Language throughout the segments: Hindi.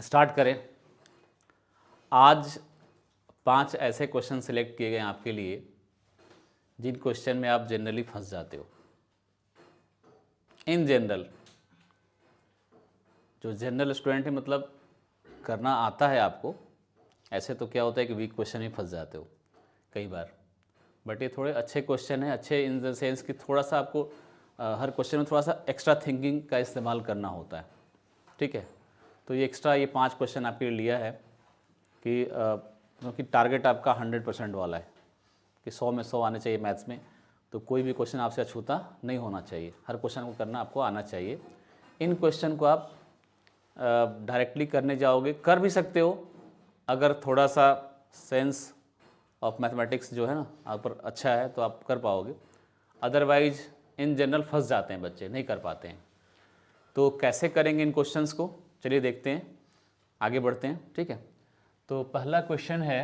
स्टार्ट करें। आज 5 ऐसे क्वेश्चन सिलेक्ट किए गए हैं आपके लिए जिन क्वेश्चन में आप जनरली फंस जाते हो। इन जनरल जो जनरल स्टूडेंट है मतलब करना आता है आपको, ऐसे तो क्या होता है कि वीक क्वेश्चन में फंस जाते हो कई बार, बट ये थोड़े अच्छे क्वेश्चन हैं। अच्छे इन द सेंस कि थोड़ा सा आपको हर क्वेश्चन में थोड़ा सा एक्स्ट्रा थिंकिंग का इस्तेमाल करना होता है, ठीक है। तो ये एक्स्ट्रा ये 5 क्वेश्चन आपके लिए लिया है कि क्योंकि टारगेट आपका 100% वाला है कि 100 में 100 आने चाहिए मैथ्स में, तो कोई भी क्वेश्चन आपसे अछूता नहीं होना चाहिए, हर क्वेश्चन को करना आपको आना चाहिए। इन क्वेश्चन को आप डायरेक्टली करने जाओगे, कर भी सकते हो अगर थोड़ा सा सेंस ऑफ मैथमेटिक्स जो है ना आप पर अच्छा है तो आप कर पाओगे, अदरवाइज इन जनरल फंस जाते हैं बच्चे, नहीं कर पाते हैं। तो कैसे करेंगे इन क्वेश्चंस को, चलिए देखते हैं, आगे बढ़ते हैं, ठीक है। तो पहला क्वेश्चन है,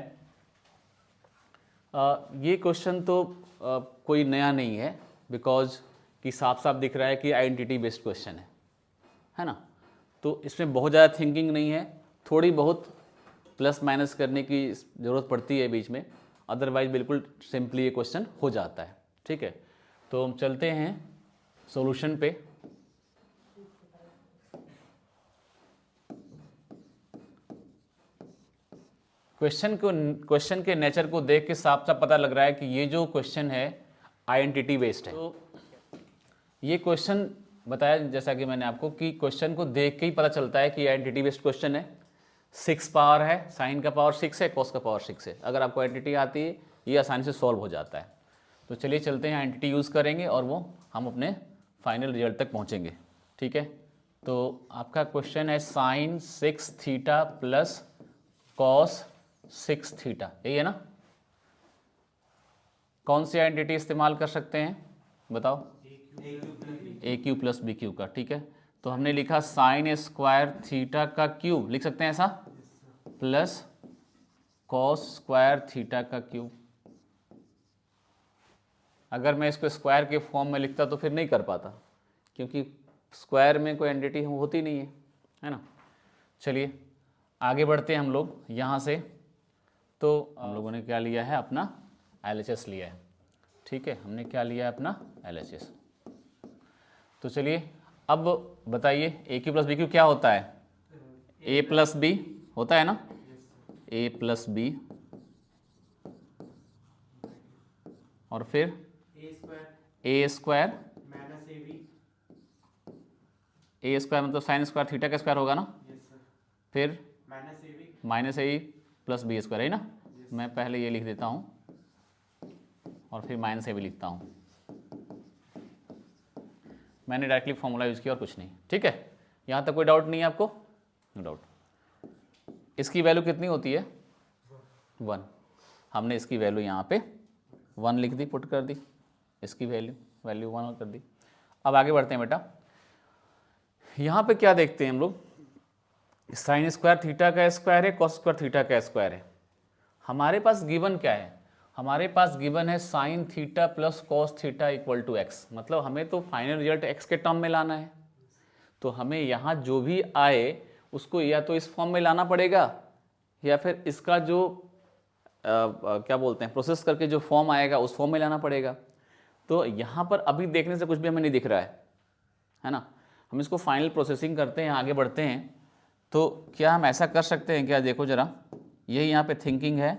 ये क्वेश्चन तो कोई नया नहीं है, बिकॉज कि साफ साफ दिख रहा है कि आइडेंटिटी बेस्ड क्वेश्चन है ना। तो इसमें बहुत ज़्यादा थिंकिंग नहीं है, थोड़ी बहुत प्लस माइनस करने की ज़रूरत पड़ती है बीच में, अदरवाइज बिल्कुल सिंपली ये क्वेश्चन हो जाता है, ठीक है। तो हम चलते हैं सॉल्यूशन पे। क्वेश्चन के नेचर को देख के साफ साफ पता लग रहा है कि ये जो क्वेश्चन है आइडेंटिटी बेस्ड है। तो ये क्वेश्चन बताया जैसा कि मैंने आपको कि क्वेश्चन को देख के ही पता चलता है कि आइडेंटिटी बेस्ड क्वेश्चन है। 6 पावर है, साइन का पावर 6 है, कॉस का पावर 6 है। अगर आपको आइडेंटिटी आती है ये आसानी से सॉल्व हो जाता है। तो चलिए चलते हैं, आइडेंटिटी यूज़ करेंगे और वो हम अपने फाइनल रिजल्ट तक पहुँचेंगे, ठीक है। तो आपका क्वेश्चन है sine 6 theta plus cos 6 theta, यही है ना। कौन सी आइडेंटिटी इस्तेमाल कर सकते हैं बताओ? ए क्यू प्लस बी क्यू का, ठीक है। तो हमने लिखा साइन स्क्वायर थीटा का क्यूब, लिख सकते हैं ऐसा, प्लस कॉस स्क्वायर थीटा का क्यूब। अगर मैं इसको स्क्वायर के फॉर्म में लिखता तो फिर नहीं कर पाता, क्योंकि स्क्वायर में कोई आइडेंटिटी होती नहीं है ना। चलिए आगे बढ़ते हैं हम लोग यहाँ से। तो हम लोगों ने क्या लिया है, अपना LHS लिया है, ठीक है। हमने क्या लिया है, अपना LHS। तो चलिए अब बताइए ए क्यू प्लस बी क्यू क्या होता है? ए प्लस बी होता है ना, ए प्लस बी और फिर ए स्क्वायर, ए स्क्वायर मतलब साइन स्क्वायर थीटा का स्क्वायर होगा ना, फिर माइनस ए प्लस बी स्क्वायर है ना। मैं पहले ये लिख देता हूँ और फिर माइनस ए भी लिखता हूँ। मैंने डायरेक्टली फॉर्मूला यूज़ किया और कुछ नहीं, ठीक है। यहाँ तक कोई डाउट नहीं है आपको? No doubt. इसकी वैल्यू कितनी होती है? 1। हमने इसकी वैल्यू यहाँ पे 1 लिख दी, पुट कर दी, इसकी वैल्यू 1 कर दी। अब आगे बढ़ते हैं बेटा। यहाँ पे क्या देखते हैं हम लोग, साइन स्क्वायर थीटा का स्क्वायर है, कॉस स्क्वायर थीटा का स्क्वायर है। हमारे पास गिवन क्या है? हमारे पास गिवन है sine theta plus cos theta equal to x, मतलब हमें तो फाइनल रिजल्ट एक्स के टर्म में लाना है। तो हमें यहाँ जो भी आए उसको या तो इस फॉर्म में लाना पड़ेगा या फिर इसका जो क्या बोलते हैं प्रोसेस करके जो फॉर्म आएगा उस फॉर्म में लाना पड़ेगा। तो यहाँ पर अभी देखने से कुछ भी हमें नहीं दिख रहा है ना। हम इसको फाइनल प्रोसेसिंग करते हैं, आगे बढ़ते हैं। तो क्या हम ऐसा कर सकते हैं क्या? देखो जरा, यही यहाँ पे थिंकिंग है,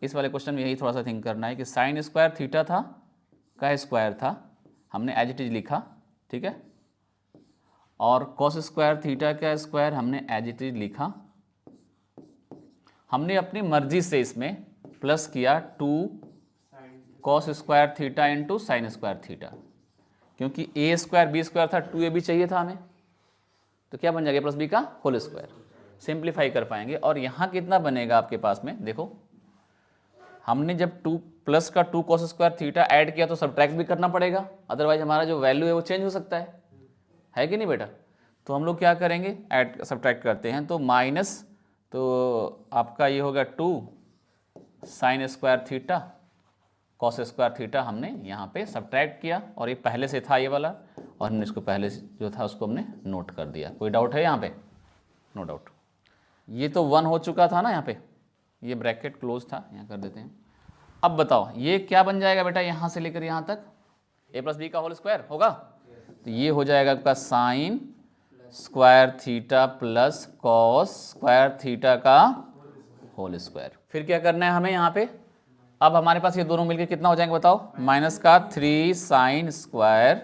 इस वाले क्वेश्चन में यही थोड़ा सा थिंक करना है कि साइन स्क्वायर थीटा था का स्क्वायर था, हमने एज इट इज लिखा, ठीक है। और कॉस स्क्वायर थीटा का स्क्वायर हमने एज इट इज लिखा। हमने अपनी मर्जी से इसमें प्लस किया 2 cos square theta into sign square theta, क्योंकि ए स्क्वायर बी स्क्वायर था, 2ab भी चाहिए था हमें, तो क्या बन जाएगा प्लस बी का होल स्क्वायर। सिंप्लीफाई कर पाएंगे। और यहाँ कितना बनेगा आपके पास में, देखो हमने जब 2 प्लस का 2 कॉस स्क्वायर थीटा ऐड किया तो सब्ट्रैक्ट भी करना पड़ेगा, अदरवाइज हमारा जो वैल्यू है वो चेंज हो सकता है कि नहीं बेटा। तो हम लोग क्या करेंगे, ऐड सब्ट्रैक्ट करते हैं। तो माइनस, तो आपका ये होगा 2 sign square theta cos square theta हमने यहाँ पे सब्ट्रैक्ट किया, और ये पहले से था ये वाला, और हमने इसको पहले जो था उसको हमने नोट कर दिया। कोई डाउट है यहाँ पे? No doubt. ये तो 1 हो चुका था ना यहाँ पे, ये ब्रैकेट क्लोज था, यहाँ कर देते हैं। अब बताओ ये क्या बन जाएगा बेटा, यहाँ से लेकर यहाँ तक a प्लस बी का होल स्क्वायर होगा। तो ये हो जाएगा आपका sign square theta plus cos square theta का होल स्क्वायर। फिर क्या करना है हमें यहाँ पे, अब हमारे पास ये दोनों मिलकर कितना हो जाएंगे बताओ, माइनस का 3 sine square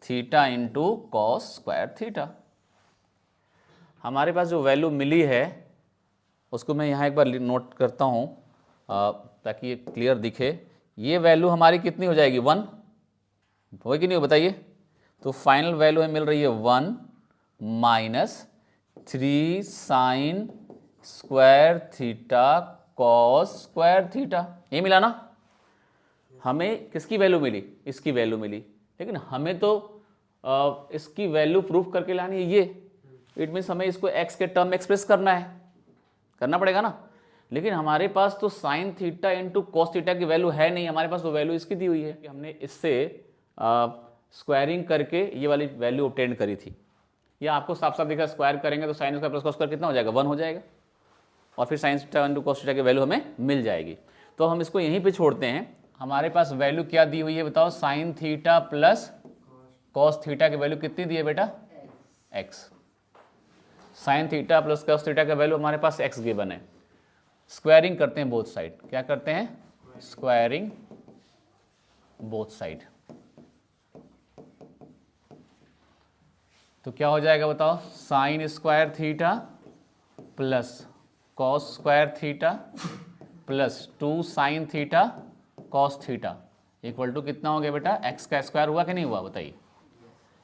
theta into cos square theta. हमारे पास जो वैल्यू मिली है उसको मैं यहाँ एक बार नोट करता हूँ ताकि ये क्लियर दिखे। ये वैल्यू हमारी कितनी हो जाएगी, 1 हो कि नहीं हो बताइए। तो फाइनल वैल्यू हमें मिल रही है 1 minus 3 sine square theta cos square theta, ये मिला ना। हमें किसकी वैल्यू मिली, इसकी वैल्यू मिली, लेकिन हमें तो इसकी वैल्यू प्रूफ करके लानी है ये। इट मीन्स हमें इसको x के टर्म में एक्सप्रेस करना है, करना पड़ेगा ना। लेकिन हमारे पास तो sign theta into cos theta की वैल्यू है नहीं, हमारे पास तो वैल्यू इसकी दी हुई है कि हमने इससे स्क्वायरिंग करके ये वाली वैल्यू ऑब्टेन करी थी। या आपको साफ साफ दिखा, स्क्वायर करेंगे तो sine square plus cos square कितना हो जाएगा, 1 हो जाएगा, और फिर sign theta into cos theta की वैल्यू हमें मिल जाएगी। तो हम इसको यहीं पे छोड़ते हैं। हमारे पास वैल्यू क्या दी हुई है बताओ, sign theta plus cos theta की वैल्यू कितनी दी है बेटा, x। Sign theta plus cos theta का वैल्यू हमारे पास x गिवन है। स्क्वायरिंग करते हैं बोथ साइड, क्या करते हैं, स्क्वायरिंग बोथ साइड। तो क्या हो जाएगा बताओ, sine square theta plus cos square theta plus 2 sine theta cos theta equal to कितना हो गया बेटा, x का स्क्वायर हुआ कि नहीं हुआ बताइए।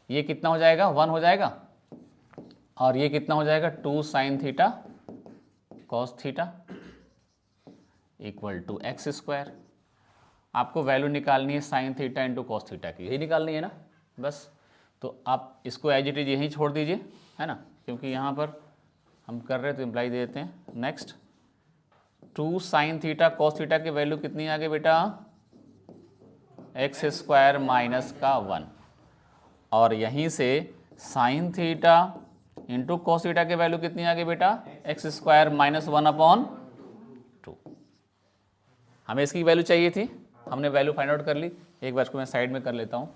ये कितना हो जाएगा, 1 हो जाएगा, और ये कितना हो जाएगा, 2 sine theta cos theta equal to x square. आपको वैल्यू निकालनी है sine theta into cos theta की, यही निकालनी है ना बस। तो आप इसको एज इट इज यहीं छोड़ दीजिए, है ना, क्योंकि यहाँ पर हम कर रहे हैं तो इम्प्लाई दे देते हैं। Next 2 sine theta cos theta की वैल्यू कितनी आ गई बेटा, एक्स स्क्वायर माइनस का 1, और यहीं से sign theta into cos theta की वैल्यू कितनी आ गई बेटा, एक्स स्क्वायर माइनस 1 अपॉन 2। हमें इसकी वैल्यू चाहिए थी, हमने वैल्यू फाइंड आउट कर ली। एक बार इसको मैं साइड में कर लेता हूँ,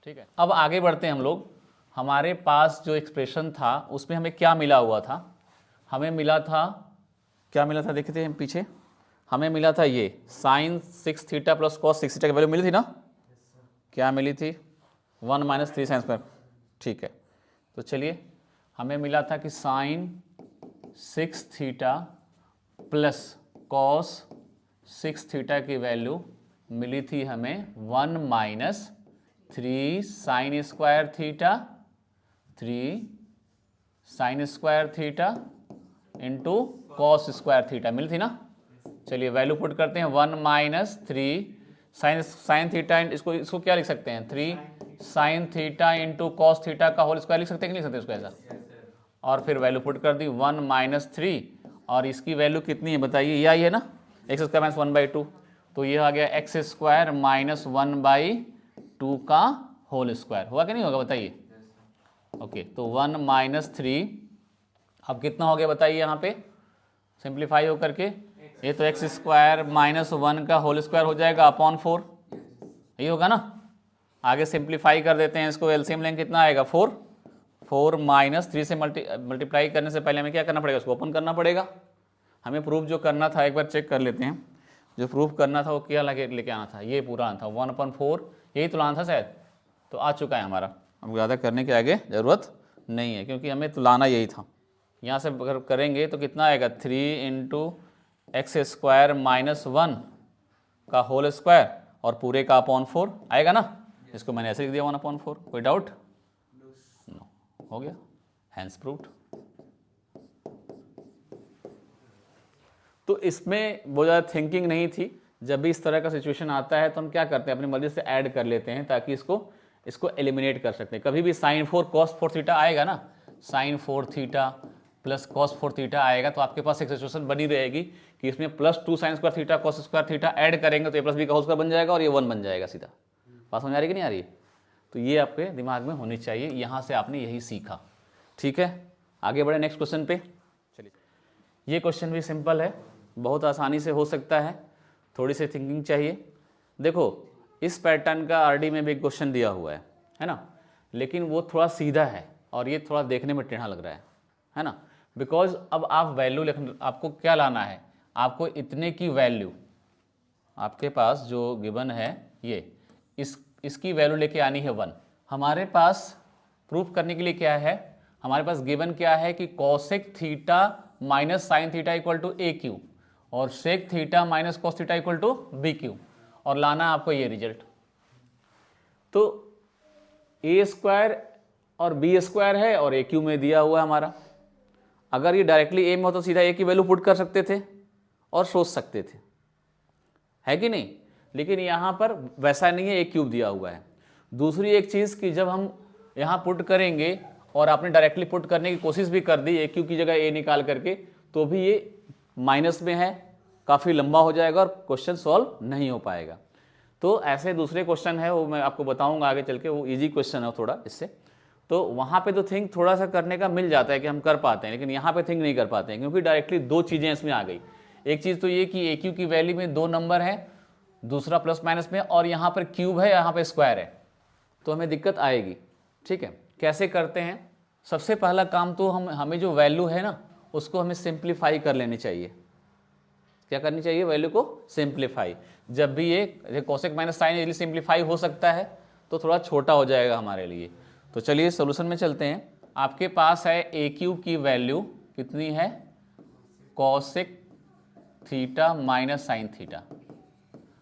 ठीक है। अब आगे बढ़ते हैं हम लोग। हमारे पास जो एक्सप्रेशन था उसमें हमें क्या मिला हुआ था, हमें मिला था, क्या मिला था देखते थे हम पीछे, हमें मिला था ये sine 6 theta plus cos 6 theta की वैल्यू मिली थी ना, क्या मिली थी, 1 माइनस 3 साइन स्क्वायर, ठीक है। तो चलिए हमें मिला था कि sine 6 theta plus cos 6 theta की वैल्यू मिली थी हमें 1 minus 3 sine square theta, 3 sine square theta into cos square theta मिली थी ना। चलिए वैल्यू पुट करते हैं, 1 माइनस 3 साइन थीटा, इसको क्या लिख सकते हैं, 3 sign theta into cos theta का होल स्क्वायर लिख सकते हैं कि नहीं लिख सकते इसको ऐसा, और फिर वैल्यू पुट कर दी 1 माइनस 3, और इसकी वैल्यू कितनी है बताइए, ये आई है ना, एक्स स्क्वायर माइनस 1/2, तो ये आ गया एक्स स्क्वायर माइनस 1/2 का होल स्क्वायर, हुआ कि नहीं होगा बताइए। ओके, तो 1 माइनस 3 अब कितना हो गया बताइए, यहाँ पे सिंप्लीफाई हो करके ये तो एक्स स्क्वायर माइनस 1 का होल स्क्वायर हो जाएगा अपॉन 4, यही होगा ना। आगे सिंप्लीफाई कर देते हैं इसको, एलसीएम लेंगे कितना आएगा, 4 माइनस 3 से मल्टीप्लाई करने से पहले हमें क्या करना पड़ेगा, उसको ओपन करना पड़ेगा। हमें प्रूफ जो करना था एक बार चेक कर लेते हैं, जो प्रूफ करना था वो क्या लेके आना था, ये पूरा आना था 1/4, यही तो लाना था शायद, तो आ चुका है हमारा। अब ज़्यादा करने के आगे ज़रूरत नहीं है क्योंकि हमें तो लाना यही था। यहाँ से अगर करेंगे तो कितना आएगा, 3 इंटू एक्स स्क्वायर माइनस 1 का होल स्क्वायर और पूरे का अपॉन 4 आएगा ना। इसको मैंने ऐसे लिख दिया 1/4, कोई डाउट, नो, हो गया, हैंस प्रूव्ड। तो इसमें बहुत ज़्यादा थिंकिंग नहीं थी। जब भी इस तरह का सिचुएशन आता है तो हम क्या करते हैं, अपनी मर्जी से ऐड कर लेते हैं ताकि इसको एलिमिनेट कर सकते हैं। कभी भी साइन 4 कॉस 4 थीटा आएगा ना, sine 4 theta plus cos 4 theta आएगा तो आपके पास एक सिचुएशन बनी रहेगी कि इसमें plus 2 sign square theta cos square theta add करेंगे तो ए प्लस बी का होल स्क्वायर बन जाएगा और ये 1 बन जाएगा सीधा। बात समझ आ रही कि नहीं आ रही है? तो ये आपके दिमाग में होनी चाहिए, यहाँ से आपने यही सीखा, ठीक है। आगे बढ़े नेक्स्ट क्वेश्चन पे। चलिए ये क्वेश्चन भी सिंपल है, बहुत आसानी से हो सकता है, थोड़ी सी थिंकिंग चाहिए। देखो इस पैटर्न का आरडी में भी एक क्वेश्चन दिया हुआ है ना, लेकिन वो थोड़ा सीधा है और ये थोड़ा देखने में टेढ़ा लग रहा है ना, बिकॉज अब आप वैल्यू लिखना, आपको क्या लाना है, आपको इतने की वैल्यू, आपके पास जो गिवन है ये, इसकी वैल्यू लेके आनी है 1। हमारे पास प्रूफ करने के लिए क्या है, हमारे पास गिवन क्या है कि cosec theta minus sine theta equal to a cube और sec theta minus cos theta equal to b cube, और लाना आपको ये रिजल्ट। तो ए स्क्वायर और बी स्क्वायर है और ए क्यू में दिया हुआ है हमारा। अगर ये डायरेक्टली ए में हो तो सीधा ए की वैल्यू पुट कर सकते थे और सोच सकते थे, है कि नहीं, लेकिन यहाँ पर वैसा नहीं है, ए क्यूब दिया हुआ है। दूसरी एक चीज़ कि जब हम यहाँ पुट करेंगे और आपने डायरेक्टली पुट करने की कोशिश भी कर दी ए क्यूब की जगह ए निकाल करके, तो भी ये माइनस में है, काफ़ी लंबा हो जाएगा और क्वेश्चन सॉल्व नहीं हो पाएगा। तो ऐसे दूसरे क्वेश्चन है, वो मैं आपको बताऊंगा आगे चल के, वो इजी क्वेश्चन है थोड़ा इससे, तो वहाँ पे तो थिंक थोड़ा सा करने का मिल जाता है कि हम कर पाते हैं, लेकिन यहाँ पे थिंक नहीं कर पाते हैं, क्योंकि डायरेक्टली दो चीज़ें इसमें आ गई। एक चीज़ तो ये कि ए क्यू की वैल्यू में 2 नंबर है, दूसरा प्लस माइनस में, और यहाँ पर क्यूब है, यहाँ पर स्क्वायर है, तो हमें दिक्कत आएगी। ठीक है, कैसे करते हैं, सबसे पहला काम तो हमें जो वैल्यू है ना उसको हमें सिंप्लीफाई कर लेनी चाहिए। क्या करनी चाहिए, वैल्यू को सिंप्लीफाई। जब भी ये cosec minus sine easily simplify हो सकता है तो थोड़ा छोटा हो जाएगा हमारे लिए। तो चलिए सोल्यूशन में चलते हैं। आपके पास है ए क्यू की वैल्यू कितनी है, cosec theta minus sine theta.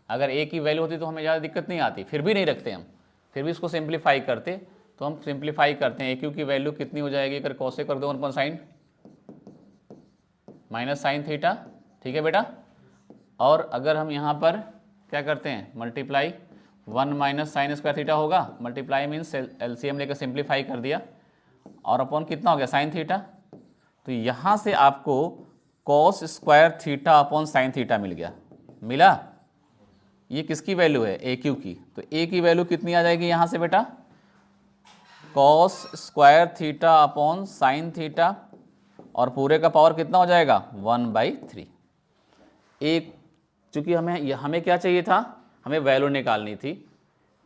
अगर ए की वैल्यू होती तो हमें ज़्यादा दिक्कत नहीं आती, फिर भी नहीं रखते हम, फिर भी इसको सिंप्लीफाई करते। तो हम सिंप्लीफाई करते हैं, ए क्यू की वैल्यू कितनी हो जाएगी, अगर कोसेक कर दो 1/sin माइनस साइन थीटा, ठीक है बेटा। और अगर हम यहाँ पर क्या करते हैं, multiply 1 minus sign square theta होगा, मल्टीप्लाई मीन्स एलसीएम लेकर सिंप्लीफाई कर दिया, और अपॉन कितना हो गया, साइन थीटा। तो यहाँ से आपको cos square theta upon sine theta मिल गया, मिला। ये किसकी वैल्यू है, ए क्यू की। तो ए की वैल्यू कितनी आ जाएगी यहाँ से बेटा, cos square theta upon sine theta, और पूरे का पावर कितना हो जाएगा, 1/3। एक चूंकि हमें क्या चाहिए था, हमें वैल्यू निकालनी थी,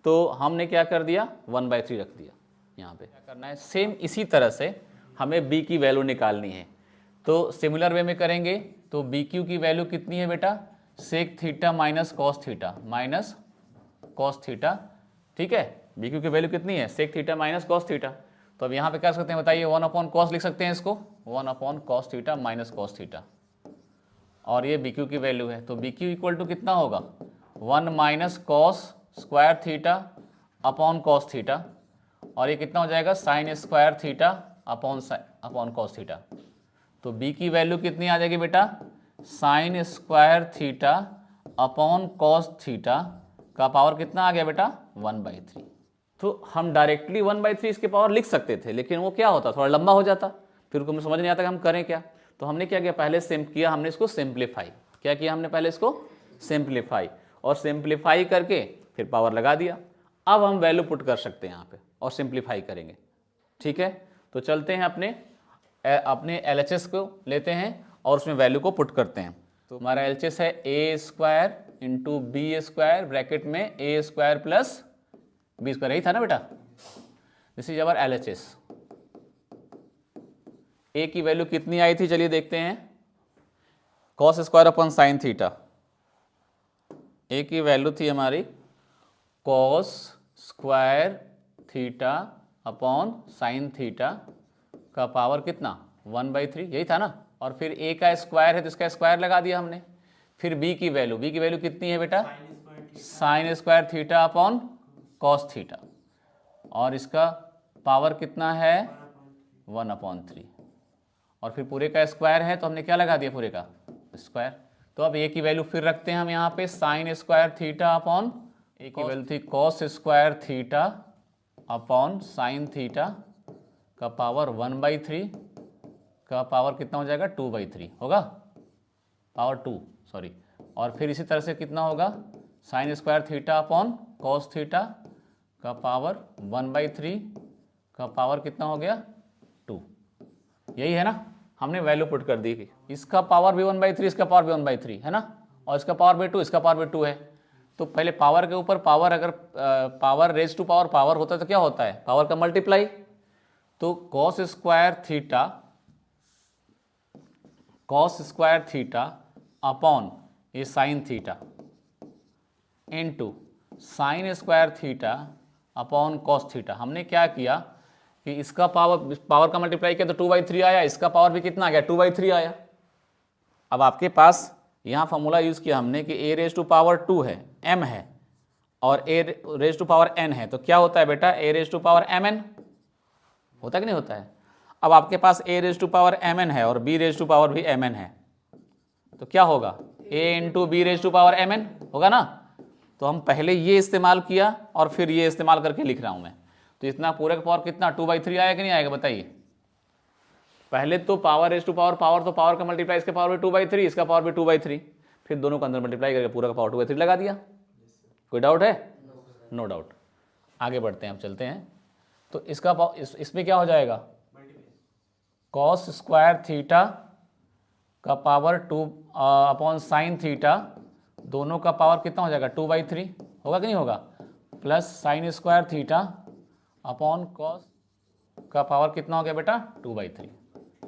तो हमने क्या कर दिया, 1/3 रख दिया। यहाँ पे क्या करना है, सेम इसी तरह से हमें बी की वैल्यू निकालनी है, तो सिमिलर वे में करेंगे। तो बी क्यू की वैल्यू कितनी है बेटा, sec theta minus cos theta, ठीक है। बी क्यू की वैल्यू कितनी है, sec theta minus cos theta. तो अब यहाँ पे क्या कर सकते हैं बताइए, 1/cos लिख सकते हैं इसको, 1/cos theta minus cos theta, और ये बी क्यू की वैल्यू है। तो बी क्यू इक्वल टू कितना होगा, 1 minus cos square theta upon cos theta, और ये कितना हो जाएगा, sign square theta upon cos theta. तो बी की वैल्यू कितनी आ जाएगी बेटा, sign square theta upon cos theta का पावर कितना आ गया बेटा, 1/3। तो हम डायरेक्टली 1/3 इसके पावर लिख सकते थे, लेकिन वो क्या होता, थोड़ा लंबा हो जाता, फिर हमको समझ नहीं आता कि हम करें क्या। तो हमने क्या किया, पहले हमने इसको सिंप्लीफाई, क्या किया हमने, पहले इसको सिंप्लीफाई, और सिंप्लीफाई करके फिर पावर लगा दिया। अब हम वैल्यू पुट कर सकते हैं यहाँ पे और सिंप्लीफाई करेंगे, ठीक है। तो चलते हैं अपने LHS को लेते हैं और उसमें वैल्यू को पुट करते हैं। तो हमारा LHS है a square into b square bracket में a square plus b square, यही था ना बेटा, this is our LHS। A की वैल्यू कितनी आई थी, चलिए देखते हैं, cos square upon sine theta. A की वैल्यू थी हमारी cos square theta upon sine theta का पावर कितना, 1/3, यही था ना। और फिर ए का स्क्वायर है तो इसका स्क्वायर लगा दिया हमने। फिर बी की वैल्यू कितनी है बेटा, sign square theta upon cos theta, और इसका पावर कितना है, 1/3, और फिर पूरे का स्क्वायर है तो हमने क्या लगा दिया, पूरे का स्क्वायर। तो अब ए की वैल्यू फिर रखते हैं हम यहाँ पे, साइन स्क्वायर थीटा अपॉन, ए की वैल्यू थी cos square theta upon sine theta का पावर 1/3 का पावर कितना हो जाएगा, 2/3 होगा, पावर 2 सॉरी। और फिर इसी तरह से कितना होगा, sign square theta upon cos theta का पावर 1/3 का पावर कितना हो गया, 2। यही है ना, हमने वैल्यू पुट कर दी थी। इसका पावर भी 1/3, इसका पावर भी 1/3 है ना, और इसका पावर भी 2, इसका पावर भी 2 है। तो पहले पावर के ऊपर पावर, अगर power raise to power power होता है तो क्या होता है, पावर का मल्टीप्लाई। तो कॉस स्क्वायर थीटा अपॉन ये sine theta into sine square theta upon cos theta. हमने क्या किया कि इसका पावर का मल्टीप्लाई किया तो 2/3 आया, इसका पावर भी कितना आ गया, 2/3 आया। अब आपके पास यहाँ फॉर्मूला यूज़ किया हमने कि a रेज टू पावर 2 है, m है, और a raise to power n है, तो क्या होता है बेटा, a raise to power mn होता है कि नहीं होता है। अब आपके पास a raise to power mn है और b रेज टू पावर भी mn है, तो क्या होगा, a into b raise to power mn होगा ना। तो हम पहले ये इस्तेमाल किया और फिर ये इस्तेमाल करके लिख रहा हूँ मैं। तो इतना पूरे का पावर कितना, 2/3 आया कि नहीं आएगा बताइए। पहले तो पावर रेज टू पावर तो पावर का मल्टीप्लाई, इसका पावर भी 2/3, इसका पावर भी 2/3, फिर दोनों का अंदर मल्टीप्लाई करके पूरा का पावर 2/3 लगा दिया। कोई डाउट है? No doubt. आगे बढ़ते हैं, हम चलते हैं। तो इसका इसमें क्या हो जाएगा, कॉस स्क्वायर थीटा का पावर 2 अपॉन साइन थीटा, दोनों का पावर कितना हो जाएगा, 2/3 होगा कि नहीं होगा, plus sign square theta upon cos का पावर कितना हो गया बेटा, 2/3।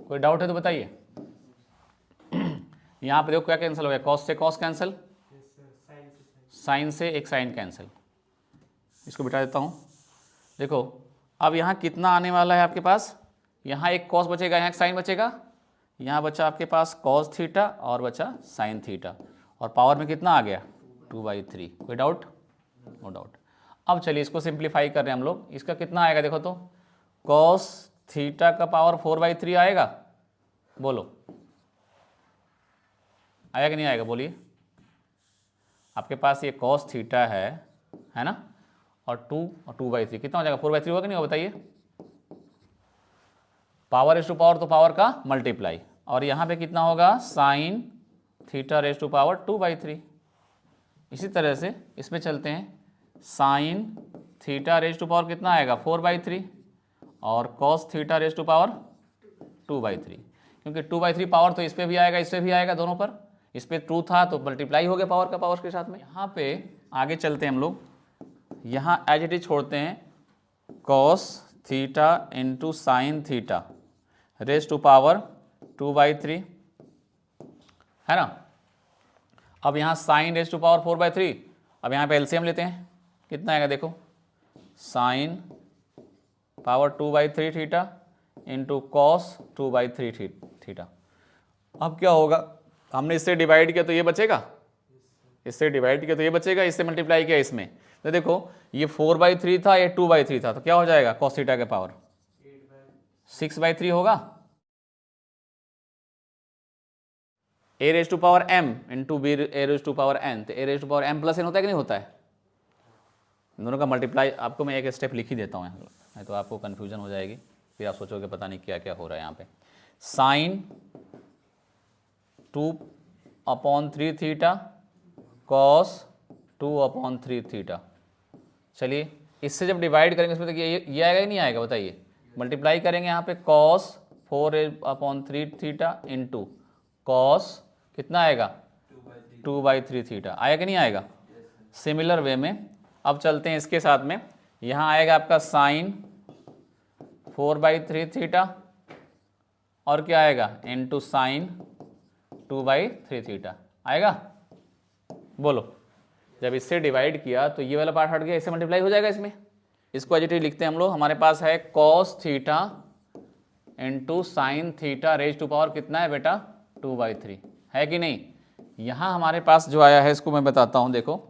कोई डाउट है तो बताइए। यहाँ पे देखो क्या कैंसिल हो गया, कॉस से कॉस कैंसिल, साइन से एक साइन कैंसिल। इसको बिठा देता हूँ। देखो अब यहाँ कितना आने वाला है आपके पास, यहाँ एक कॉस बचेगा, यहाँ एक साइन बचेगा, यहाँ बचा आपके पास कॉस थीटा और बचा साइन थीटा, और पावर में कितना आ गया, 2/3। कोई डाउट? No doubt. अब चलिए इसको सिंप्लीफाई कर रहे हैं हम लोग। इसका कितना आएगा देखो तो, कॉस थीटा का पावर 4/3 आएगा, बोलो आएगा कि नहीं आएगा, बोलिए। आपके पास ये कॉस थीटा है ना, और 2 और 2/3 कितना हो जाएगा, 4/3 होगा कि नहीं होगा बताइए। पावर रेज टू पावर तो पावर का मल्टीप्लाई, और यहाँ पे कितना होगा, sine theta raise to power 2/3। इसी तरह से इसमें चलते हैं, sine theta raise to power कितना आएगा, 4/3, और cos theta raise to power 2/3, क्योंकि 2/3 पावर तो इस पर भी आएगा, इस पर भी आएगा, दोनों पर। इस पर 2 था तो मल्टीप्लाई हो गया पावर का पावर के साथ में। यहाँ पे आगे चलते हैं हम लोग, यहाँ एज इट इज छोड़ते हैं, cos theta into sine theta raise to power 2/3 है ना। अब यहाँ साइन रेज टू पावर 4/3, अब यहाँ पे एलसीएम लेते हैं, कितना आएगा देखो, sine power 2/3 theta into cos 2/3 theta. अब क्या होगा, हमने इससे डिवाइड किया तो ये बचेगा, इससे डिवाइड किया तो ये बचेगा, इससे मल्टीप्लाई किया इसमें, तो देखो ये 4/3 था, ये 2/3 था, तो क्या हो जाएगा, कॉस थीटा के पावर 6/3 होगा। a raise to power m into b a raise to power n, तो a raise to power m plus n होता है कि नहीं होता है। दोनों का मल्टीप्लाई आपको मैं एक स्टेप लिख ही देता हूँ, नहीं तो आपको कन्फ्यूजन हो जाएगी, फिर आप सोचोगे पता नहीं क्या क्या हो रहा है यहाँ पे। Sine 2/3 theta cos 2/3 theta. चलिए इससे जब डिवाइड करेंगे इसमें तो ये आएगा कि नहीं आएगा बताइए। मल्टीप्लाई करेंगे यहाँ पे कॉस 4/3 थीटा इंटू कॉस कितना आएगा, 2/3 थीटा, आएगा कि नहीं आएगा। सिमिलर वे में अब चलते हैं इसके साथ में, यहाँ आएगा आपका साइन 4/3 थीटा और क्या आएगा, इंटू साइन 2/3 थीटा आएगा, बोलो। जब इससे डिवाइड किया तो ये वाला पार्ट हट गया, इससे मल्टीप्लाई हो जाएगा इसमें। इसको एज इट इज लिखते हैं हम लोग, हमारे पास है cos theta into sine theta raise to power कितना है बेटा, 2/3 है कि नहीं। यहाँ हमारे पास जो आया है इसको मैं बताता हूँ, देखो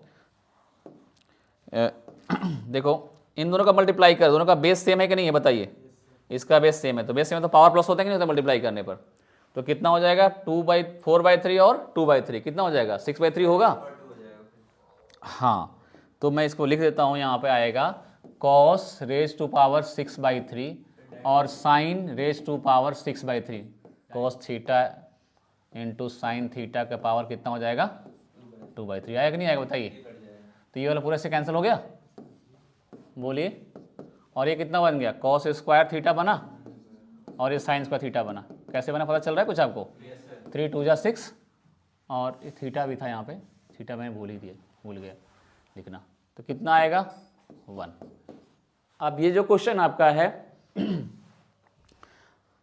देखो इन दोनों का मल्टीप्लाई कर, दोनों का बेस सेम है कि नहीं है बताइए। इसका बेस सेम है, तो बेस सेम है तो पावर प्लस होता है कि नहीं होता मल्टीप्लाई करने पर। तो कितना हो जाएगा, 4/3 और 2/3 कितना हो जाएगा, 6/3 होगा। हाँ तो मैं इसको लिख देता हूँ, यहाँ पे आएगा कॉस रेज टू पावर 6/3 और sine raise to power 6/3, cos theta into sine theta का पावर कितना हो जाएगा, 2/3 आएगा कि नहीं आएगा बताइए। तो ये वाला पूरा से कैंसिल हो गया, बोलिए। और ये कितना बन गया, कॉस स्क्वायर थीटा बना और ये साइन स्क्वायर थीटा बना। कैसे बना पता चल रहा है कुछ आपको, 3 2 जा 6 और थीटा भी था यहाँ पे, थीटा मैंने भूल गया लिखना, तो कितना आएगा 1। अब ये जो क्वेश्चन आपका है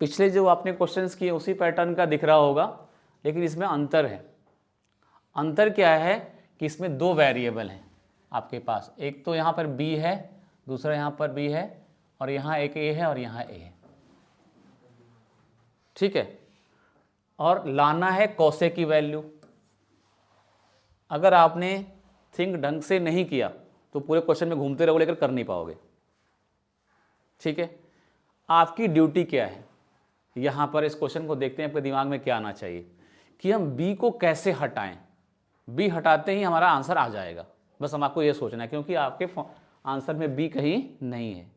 पिछले जो आपने क्वेश्चंस किए उसी पैटर्न का दिख रहा होगा, लेकिन इसमें अंतर है। अंतर क्या है कि इसमें 2 वेरिएबल हैं आपके पास, एक तो यहाँ पर b है, दूसरा यहाँ पर b है, और यहाँ एक a है और यहाँ a है, ठीक है। और लाना है कॉसेक की वैल्यू। अगर आपने थिंक ढंग से नहीं किया तो पूरे क्वेश्चन में घूमते रहो, लेकर कर नहीं पाओगे, ठीक है। आपकी ड्यूटी क्या है, यहाँ पर इस क्वेश्चन को देखते हैं आपके दिमाग में क्या आना चाहिए कि हम b को कैसे हटाएं। b हटाते ही हमारा आंसर आ जाएगा, बस हम आपको ये सोचना है, क्योंकि आपके आंसर में b कहीं नहीं है।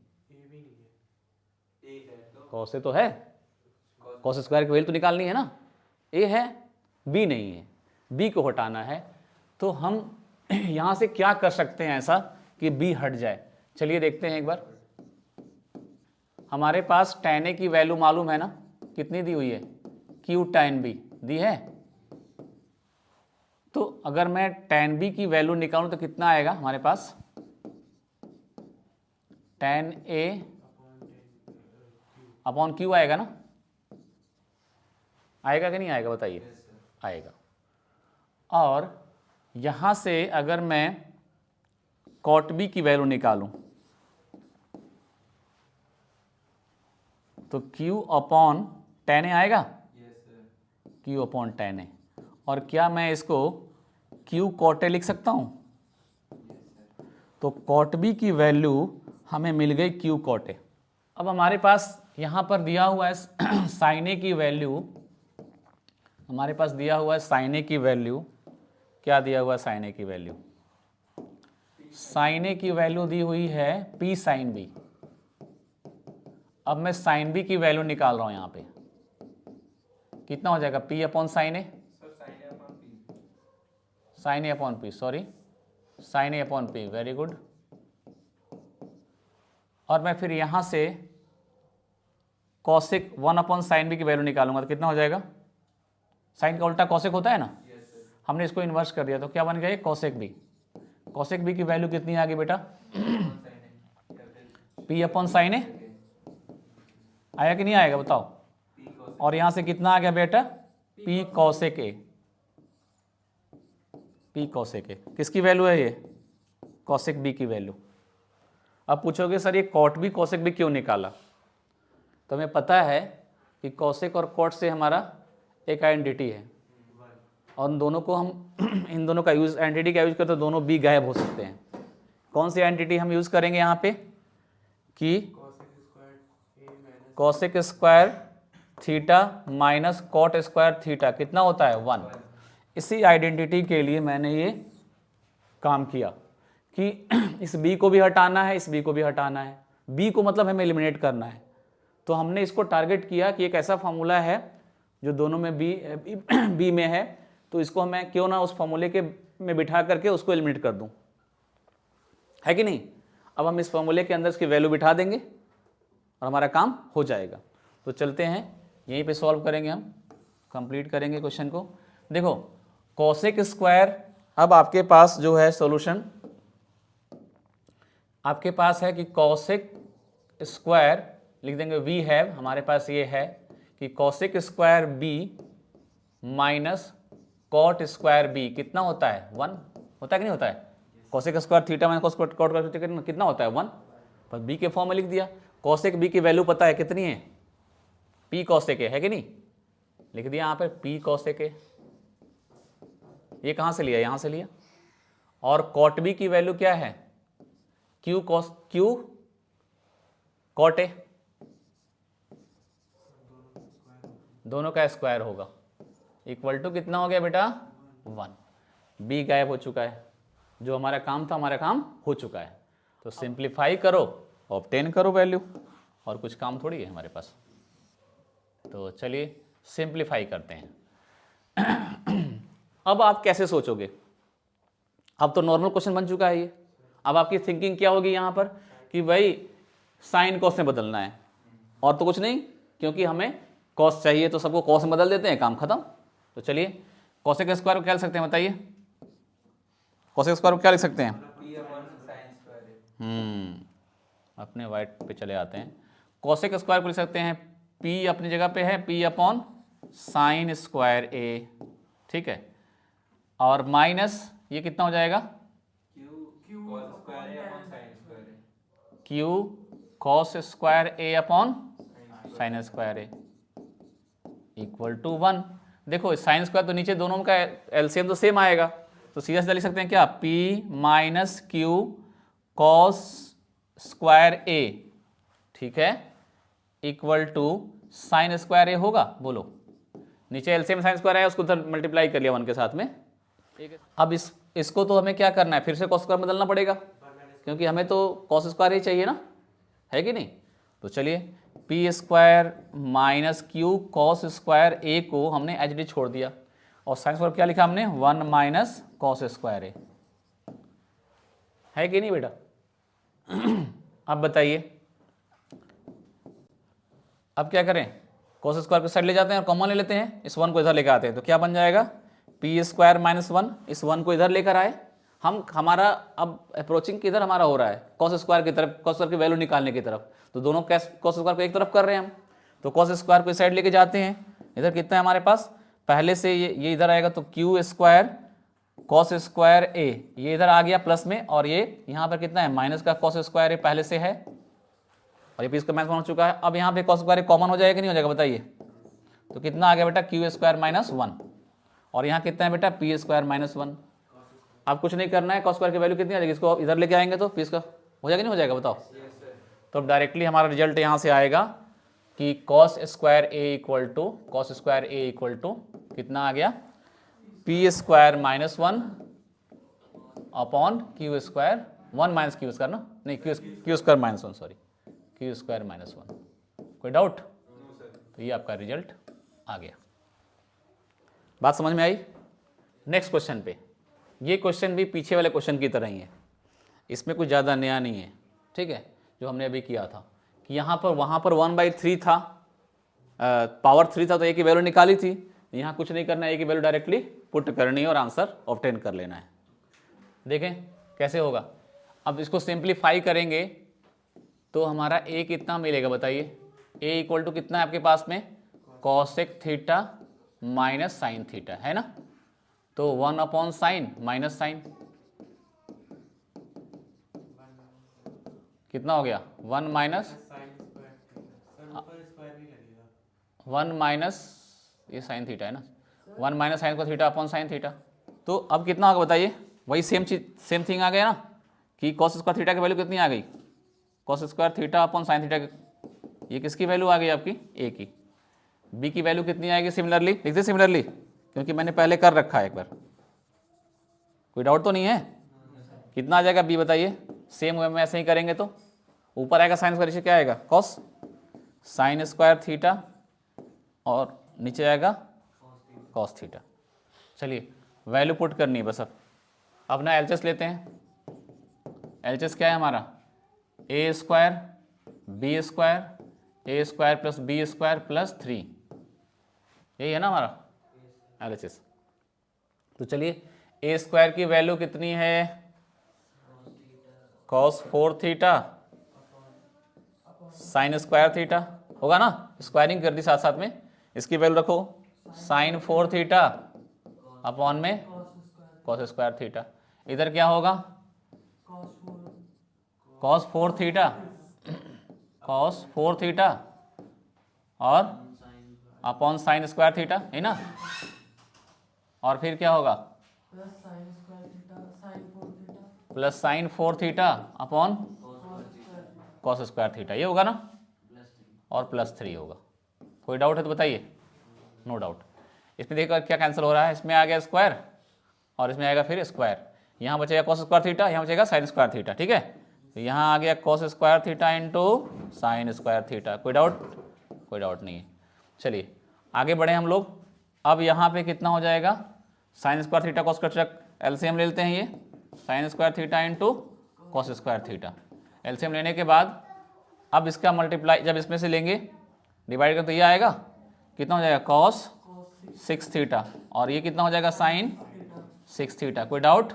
कॉस तो है, कॉस स्क्वायर की वैल्यू तो निकालनी है ना, a है b नहीं है, b को हटाना है। तो हम यहाँ से क्या कर सकते हैं ऐसा कि b हट जाए, चलिए देखते हैं एक बार। हमारे पास tan a की वैल्यू मालूम है ना, कितनी दी हुई है, q tan b दी है। तो अगर मैं tan b की वैल्यू निकालूं तो कितना आएगा हमारे पास, tan a अपॉन q आएगा ना, आएगा कि नहीं आएगा बताइए, आएगा। और यहाँ से अगर मैं cot b की वैल्यू निकालूं तो q अपॉन tan a आएगा, q अपॉन tan a। और क्या मैं इसको q cot a लिख सकता हूँ, तो cot b की वैल्यू हमें मिल गई q cot a। अब हमारे पास यहाँ पर दिया हुआ है sin a की वैल्यू, हमारे पास दिया हुआ है sin a की वैल्यू, क्या दिया हुआ है sin a की वैल्यू, sin a की वैल्यू दी हुई है p sin b। अब मैं sin b की वैल्यू निकाल रहा हूँ यहाँ पे, कितना हो जाएगा p upon sin a, sin a upon p, sorry sin a upon p, very good. और मैं फिर यहाँ से कॉसेक 1 अपॉन साइन b की वैल्यू निकालूंगा तो कितना हो जाएगा, साइन का उल्टा कॉसेक होता है ना, हमने इसको इन्वर्स कर दिया तो क्या बन गया कॉसेक b। कॉसेक b की वैल्यू कितनी आ गई बेटा, p अपॉन साइन a, आया कि नहीं आएगा बताओ। और यहाँ से कितना आ गया बेटा, p cosec a, p cosec a किसकी वैल्यू है ये, कॉसेक b की वैल्यू। अब पूछोगे सर ये कॉट b कॉसेक b क्यों निकाला, तो हमें पता है कि कॉसेक और कॉट से हमारा एक आइडेंटिटी है, और दोनों को हम इन दोनों का यूज आइडेंटिटी का यूज करते तो दोनों b गायब हो सकते हैं। कौन सी आइडेंटिटी हम यूज करेंगे यहाँ पे कि cosec square theta minus cot square theta कितना होता है 1। इसी आइडेंटिटी के लिए मैंने ये काम किया कि इस b को भी हटाना है, इस b को भी हटाना है, b को मतलब हमें एलिमिनेट करना है। तो हमने इसको टारगेट किया कि एक ऐसा फॉर्मूला है जो दोनों में b में है, तो इसको मैं क्यों ना उस फॉर्मूले के में बिठा करके उसको एलिमिनेट कर दूं, है कि नहीं। अब हम इस फॉर्मूले के अंदर इसकी वैल्यू बिठा देंगे और हमारा काम हो जाएगा। तो चलते हैं यहीं पे सॉल्व करेंगे, हम कंप्लीट करेंगे क्वेश्चन को। देखो कॉसेक स्क्वायर, अब आपके पास जो है सॉल्यूशन आपके पास है कि कॉसेक स्क्वायर लिख देंगे वी हैव, हमारे पास ये है कि cosec square b minus cot square b कितना होता है 1, होता है कि नहीं होता है। Cosec square theta minus cot square theta कितना होता है 1, पर बी के फॉर्म में लिख दिया। कॉसेक बी की वैल्यू पता है कितनी है, पी कॉसेक है कि नहीं, लिख दिया यहाँ पर पी कॉसेक है। ये कहाँ से लिया, यहाँ से लिया। और कॉट बी की वैल्यू क्या है, क्यू कॉट ए, दोनों का स्क्वायर होगा, इक्वल टू कितना हो गया बेटा 1। बी गायब हो चुका है, जो हमारा काम था हमारा काम हो चुका है। तो सिंप्लीफाई करो, ऑब्टेन करो वैल्यू, और कुछ काम थोड़ी है हमारे पास। तो चलिए सिंप्लीफाई करते हैं। अब आप कैसे सोचोगे, अब तो नॉर्मल क्वेश्चन बन चुका है ये। अब आपकी थिंकिंग क्या होगी यहाँ पर कि भाई साइन कॉस में बदलना है, और तो कुछ नहीं, क्योंकि हमें कॉस चाहिए तो सबको कॉस में बदल देते हैं, काम खत्म। तो चलिए कोसेक स्क्वायर को क्या लिख सकते हैं बताइए, कोसेक स्क्वायर को क्या लिख सकते हैं? अपने वाइट पे चले आते हैं। कोसेक स्क्वायर को लिख सकते हैं p अपनी जगह पे है p upon sine square a, ठीक है, और माइनस ये कितना हो जाएगा q cos square a upon sine square a equal to 1। देखो साइन स्क्वायर तो नीचे दोनों का एलसीएम तो सेम आएगा, तो सीधा सीधा लिख सकते हैं क्या, p minus q cos square a, ठीक है, equal to sine square a होगा। बोलो, नीचे एलसीएम साइन स्क्वायर आया, उसको उधर मल्टीप्लाई कर लिया 1 के साथ में। अब इसको तो हमें क्या करना है, फिर से कॉस स्क्वायर बदलना पड़ेगा, क्योंकि हमें तो कॉस स्क्वायर ही चाहिए ना, है कि नहीं। तो चलिए p square minus q cos square a को हमने एच डी छोड़ दिया, और साइन स्क्वायर क्या लिखा हमने 1 माइनस कॉस स्क्वायर ए, है कि नहीं बेटा। अब बताइए, अब क्या करें, कॉस स्क्वायर को साइड ले जाते हैं और कॉमन ले लेते हैं, इस 1 को इधर लेकर आते हैं, तो क्या बन जाएगा पी स्क्वायर माइनस 1, इस 1 को इधर लेकर आए हम, हमारा अब अप्रोचिंग किधर हमारा हो रहा है, कॉस स्क्वायर की तरफ, कॉस स्क्वायर की वैल्यू निकालने की तरफ, तो दोनों कॉस स्क्वायर को एक तरफ कर रहे हैं हम, तो कॉस स्क्वायर को इस साइड लेके जाते हैं। इधर कितना है हमारे पास, पहले से ये इधर आएगा, तो क्यू स्क्वायर कॉस स्क्वायर ए, ये इधर आ गया प्लस में, और ये यहाँ पर कितना है माइनस का कॉस स्क्वायर ए पहले से है, और ये पी इसका माइनस 1 हो चुका है। अब यहाँ पे कॉस स्क्वायर कॉमन हो जाएगा कि नहीं हो जाएगा बताइए, तो कितना आ गया बेटा क्यू स्क्वायर माइनस 1, और यहाँ कितना है बेटा पी स्क्वायर माइनस 1। अब कुछ नहीं करना है, कॉस स्क्वायर की वैल्यू कितनी आ जाएगी, इसको इधर लेके आएंगे तो पी इसका हो जाएगा नहीं हो जाएगा बताओ। तो डायरेक्टली हमारा रिजल्ट यहाँ से आएगा कि cos square a equal to cos square a equal to कितना आ गया p square minus 1 upon q square 1 minus q square ना, नहीं q square minus 1, sorry q square minus 1। कोई डाउट? तो ये आपका रिजल्ट आ गया। बात समझ में आई? नेक्स्ट क्वेश्चन पे, ये क्वेश्चन भी पीछे वाले क्वेश्चन की तरह ही है, इसमें कुछ ज़्यादा नया नहीं है, ठीक है, जो हमने अभी किया था कि यहाँ पर वहाँ पर 1/3 था, पावर 3 था, तो ए की वैल्यू निकाली थी, यहाँ कुछ नहीं करना है, ए की वैल्यू डायरेक्टली पुट करनी है और आंसर ऑब्टेन कर लेना है। देखें कैसे होगा। अब इसको सिंप्लीफाई करेंगे तो हमारा ए कितना मिलेगा बताइए, ए इक्वल टू कितना है आपके पास में cosec theta minus sine theta, है ना, तो 1 अपॉन साइन माइनस साइन कितना हो गया 1 माइनस 1 माइनस ये साइन थीटा है ना, 1 माइनस साइन को थीटा अपॉन साइन थीटा। तो अब कितना होगा बताइए, वही सेम चीज सेम थिंग आ गया ना कि कॉस स्क्वायर थीटा की वैल्यू कितनी आ गई, cos square theta upon sine theta, ये किसकी वैल्यू आ गई आपकी ए की। बी की वैल्यू कितनी आएगी सिमिलरली, लिख दे सिमिलरली, क्योंकि मैंने पहले कर रखा है एक बार, कोई डाउट तो नहीं है। कितना आ जाएगा बी बताइए, सेम वे में ऐसे ही करेंगे तो ऊपर आएगा साइन स्क्वायर, नीचे क्या आएगा कॉस साइन स्क्वायर थीटा, और नीचे आएगा कॉस थीटा। चलिए वैल्यू पुट करनी है बस। अब ना एलएचएस लेते हैं, एलएचएस क्या है हमारा a square b square a square plus b square plus 3, यही है ना हमारा एलएचएस। तो चलिए ए स्क्वायर की वैल्यू कितनी है cos 4 theta sine square theta, होगा ना, स्क्वायरिंग कर दी साथ साथ में, इसकी वैल्यू रखो साइन 4 थीटा अपॉन में कॉस स्क्वायर थीटा, इधर क्या होगा कॉस 4 थीटा कॉस 4 थीटा और अपॉन साइन स्क्वायर थीटा, है ना, और फिर क्या होगा plus sign 4 theta upon cos square theta, ये होगा ना, और प्लस 3 होगा। कोई डाउट है तो बताइए। No doubt. इसमें देखो क्या कैंसिल हो रहा है, इसमें आ गया स्क्वायर और इसमें आएगा फिर स्क्वायर, यहाँ बचेगा कॉस स्क्वायर थीटा, यहाँ बचेगा साइन स्क्वायर थीटा, ठीक है, तो यहाँ आ गया cos square theta into sign square theta. कोई डाउट? कोई डाउट नहीं है। चलिए आगे बढ़े हम लोग। अब यहाँ पे कितना हो जाएगा sign square theta cos square, LCM ले लेते हैं, ये sign square theta into cos square theta, LCM लेने के बाद अब इसका मल्टीप्लाई जब इसमें से लेंगे डिवाइड करें तो ये आएगा कितना हो जाएगा कॉस 6 थीटा, और ये कितना हो जाएगा साइन 6 थीटा। कोई डाउट?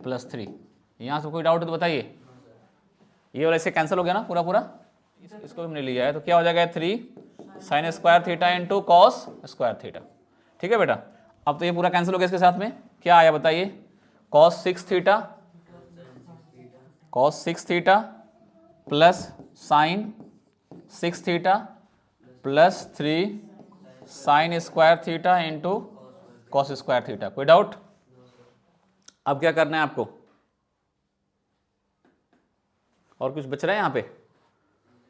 +3। यहाँ से कोई डाउट है तो बताइए। ये वाला इससे कैंसिल हो गया ना पूरा पूरा, इसको हमने लिया है तो क्या हो जाएगा 3 sine square theta into cos square theta. ठीक है बेटा, अब तो ये पूरा कैंसिल हो गया, इसके साथ में क्या आया बताइए, cos 6 theta plus sign 6 theta plus 3 sine square theta into cos square theta. कोई डाउट? अब क्या करना है आपको, और कुछ बच रहा है यहाँ पे?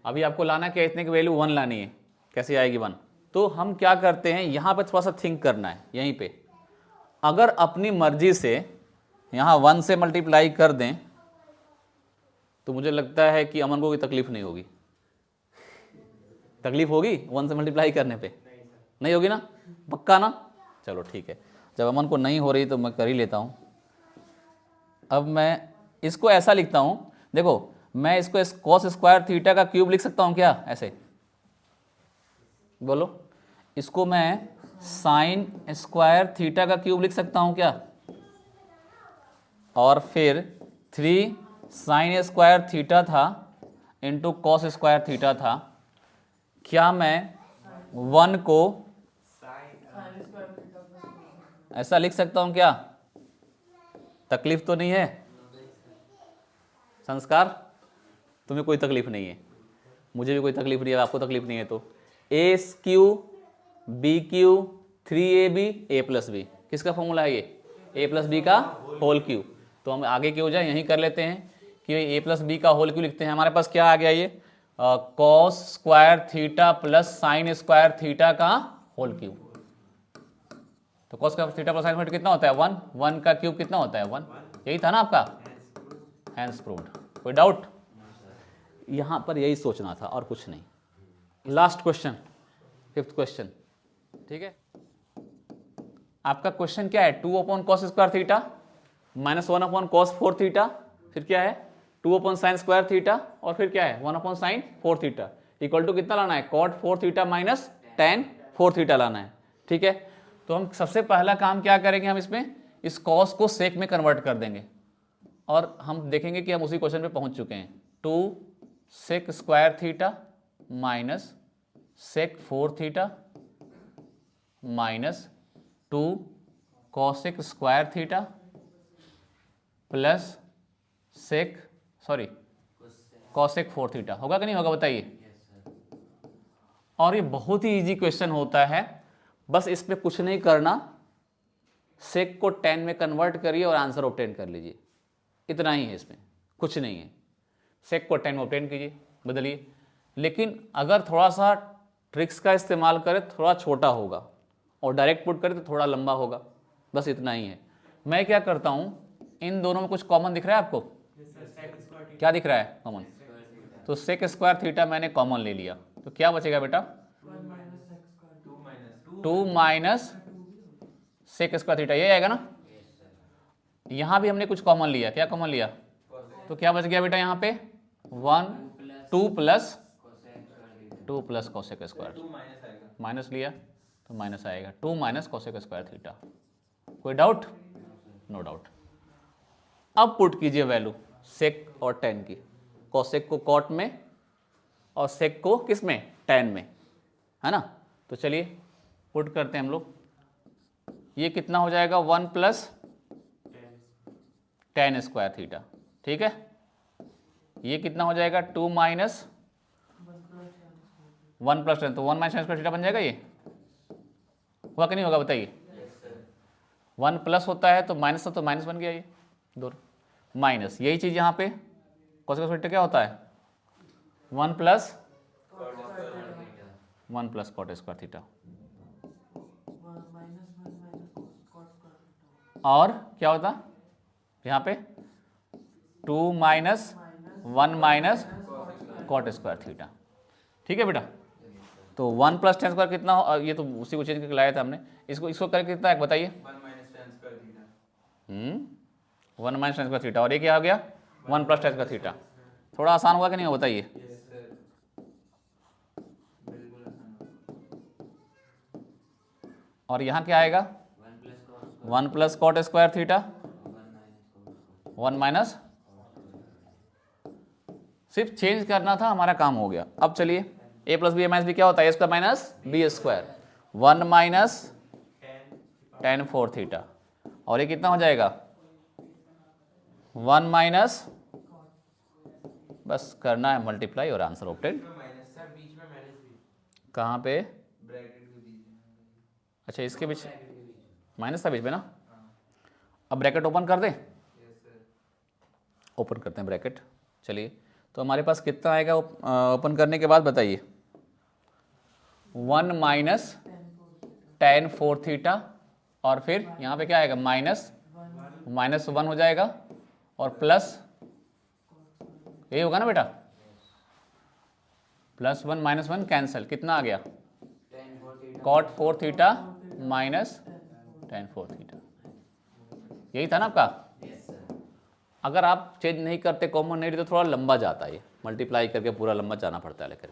अभी आपको लाना क्या, इतने की वैल्यू 1 लानी है। कैसे आएगी 1? तो हम क्या करते हैं, यहाँ पे थोड़ा सा थिंक करना है। यहीं पे अगर अपनी मर्जी से यहाँ 1 से मल्टीप्लाई कर दें तो मुझे लगता है कि अमन को कोई तकलीफ नहीं होगी। तकलीफ होगी 1 से मल्टीप्लाई करने पे? नहीं होगी ना, पक्का ना? चलो ठीक है, जब अमन को नहीं हो रही तो मैं कर ही लेता हूँ। अब मैं इसको ऐसा लिखता हूँ, देखो मैं इसको कॉस स्क्वायर थीटा का क्यूब लिख सकता हूँ क्या? ऐसे बोलो, इसको मैं साइन स्क्वायर थीटा का क्यूब लिख सकता हूँ क्या? और फिर 3 साइन स्क्वायर थीटा था इंटू कॉस स्क्वायर थीटा था। क्या मैं 1 को ऐसा लिख सकता हूँ क्या? तकलीफ तो नहीं है? संस्कार, तुम्हें कोई तकलीफ नहीं है, मुझे भी कोई तकलीफ नहीं है, आपको तकलीफ नहीं है तो a cube b cube 3ab a plus b, किसका फॉर्मूला है ये? a प्लस बी का होल क्यू। तो हम आगे क्यों जाए, यहीं कर लेते हैं कि a प्लस बी का होल क्यू लिखते हैं। हमारे पास क्या आ गया, ये cos square theta plus sign square theta का होल क्यू। तो cos square theta plus sine square कितना होता है 1, 1 का क्यूब कितना होता है 1, यही था ना आपका, हैंस प्रूव्ड। कोई डाउट? यहां पर यही सोचना था और कुछ नहीं। Last question, 5th question. ठीक है, आपका क्वेश्चन क्या है, 2 upon cos square theta minus 1 upon cos 4 theta, फिर क्या है 2 अपॉन साइन स्क्वायर थीटा, और फिर क्या है 1 upon sine 4 theta equal to कितना लाना है, cot 4 theta minus tan 4 theta लाना है। ठीक है, तो हम सबसे पहला काम क्या करेंगे, हम इसमें इस कॉस को सेक में कन्वर्ट कर देंगे और हम देखेंगे कि हम उसी क्वेश्चन पे पहुंच चुके हैं। 2 sec square theta minus sec 4 theta minus 2 cosec square theta plus cosec 4 theta. होगा कि नहीं होगा बताइए? और ये बहुत ही इजी क्वेश्चन होता है, बस इस पे कुछ नहीं करना, सेक को tan में कन्वर्ट करिए और आंसर ऑब्टेन कर लीजिए, इतना ही है, इसमें कुछ नहीं है। सेक को tan में ऑब्टेन कीजिए, बदलिए। लेकिन अगर थोड़ा सा ट्रिक्स का इस्तेमाल करें थोड़ा छोटा होगा, और डायरेक्ट पुट करें तो थोड़ा लंबा होगा, बस इतना ही है। मैं क्या करता हूँ, इन दोनों में कुछ कॉमन दिख रहा है आपको? क्या दिख रहा है कॉमन? तो सेक स्क्वायर थीटा मैंने कॉमन ले लिया, तो क्या बचेगा बेटा 2 माइनस सेक स्क्वायर थीटा, ये आएगा ना। यहां भी हमने कुछ कॉमन लिया, क्या कॉमन लिया? तो क्या बच गया बेटा यहाँ पे 2 प्लस कोसेक स्क्वायर, माइनस लिया तो माइनस आएगा 2 माइनस कोसेक स्क्वायर थीटा। कोई डाउट? No doubt. अब पुट कीजिए वैल्यू सेक और tan की, कोसेक को कॉट में और सेक को किस में, tan में, है ना। तो चलिए पुट करते हैं हम लोग, ये कितना हो जाएगा 1 प्लस tan स्क्वायर थीटा। ठीक है, ये कितना हो जाएगा 2 माइनस 1 प्लस tan, तो 1 माइनस tan स्क्वायर थीटा बन जाएगा। ये होगा कि नहीं होगा बताइए? 1 प्लस होता है तो माइनस, तो माइनस बन गया, ये दो माइनस, यही चीज यहाँ पे कोसेक स्क्वायर थीटा क्या होता है 1 प्लस कॉट स्क्वायर थीटा, और क्या होता यहाँ पे 2 minus 1 minus cot square theta. ठीक है बेटा, तो 1 प्लस tan स्क्वायर कितना हो, ये तो उसी को चेंज करके लाया था हमने, इसको करके कितना है बताइए? 1 माइनस tan स्क्वायर थीटा, और ये क्या हो गया 1 प्लस tan स्क्वायर थीटा। थोड़ा आसान होगा कि नहीं हो बताइए? और यहाँ क्या आएगा 1 plus cot square theta 1 minus, सिर्फ चेंज करना था, हमारा काम हो गया। अब चलिए a plus b minus b क्या होता है, a square minus b square, 1 minus tan 4 theta, और ये कितना हो जाएगा 1 माइनस, बस करना है मल्टीप्लाई और आंसर ऑप्टेन। कहाँ पे, अच्छा इसके बीच माइनस था बीच में ना। अब ब्रैकेट ओपन कर दें, ओपन करते हैं ब्रैकेट। चलिए तो हमारे पास कितना आएगा ओपन करने के बाद बताइए, 1 माइनस tan 4 थीटा, और फिर यहाँ पे क्या आएगा माइनस 1 हो जाएगा, और प्लस यही होगा ना बेटा, +1 -1 कैंसिल, कितना आ गया cot 4 theta minus tan 4 theta, यही था ना आपका। अगर आप चेंज नहीं करते, कॉमन नहीं, तो थोड़ा लंबा जाता है, मल्टीप्लाई करके पूरा लंबा जाना पड़ता है, लेकर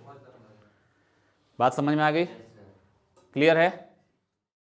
बात समझ में आ गई, क्लियर है।